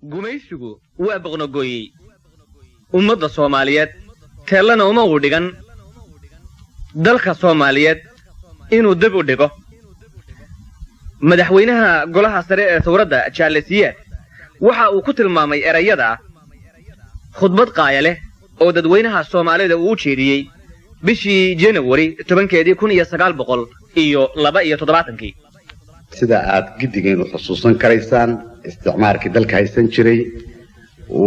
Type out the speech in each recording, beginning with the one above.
gumaysigu waa boqnogoyey ummadda Soomaaliyeed teelana uma u dhigan dalka Soomaaliyeed inuu dib u dhigo madaxweynaha golaha sare ee dowladda Jaalisiyaad waxa uu ku tilmaamay erayada khudbad qaayale oo dadweynaha Soomaalida uu jeediyay bishii January 10keedii 1972 sida aad gidigeen u xusuusan karaysaan isticmaalkii dalka haysan jiray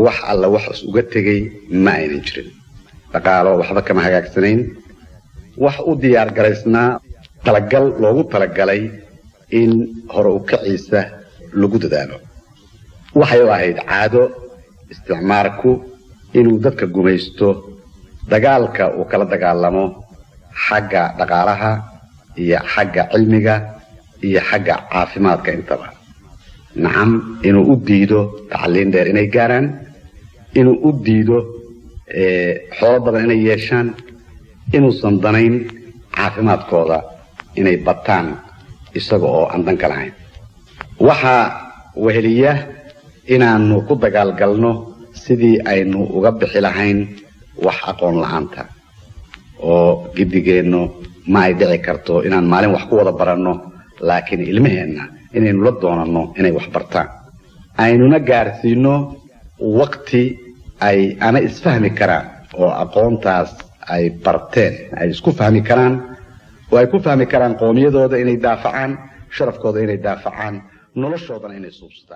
wax alla wax uga tagay ma aynan jirin dhaqaalo waxba kama hagaagsanayn wax u diyaar garaysnaa talagal loogu talagalay in hore u kaciisa lagu dadaalo waxay u ahayd caado isticmaalku inuu dadka gumaysto dagaalka uu kala dagaalamo xagga dhaqaalaha iyo xagga cilmiga iyo xagga caafimaadka intaba nacam inuu u diido tacliin dheer inay gaaraan inuu u diido xoolo badan inay yeeshaan inuusan danayn caafimaadkooda inay bataan isaga oo aan dan ka lahayn waxa weheliya inaanu ku dagaalgalno sidii aynu uga bixi lahayn wax aqoon la'aanta oo gidigeenno ma ay dhici karto inaan maalin wax ku wada baranno laakiin ilmaheenna inaynu la doonanno inay wax bartaan aynuna gaarsiino waqti ay ana isfahmi karaan oo aqoontaas ay barteen ay isku fahmi karaan oo ay ku fahmi karaan qoomiyadooda inay daafacaan sharafkooda inay daafacaan noloshoodana inay suubsadaan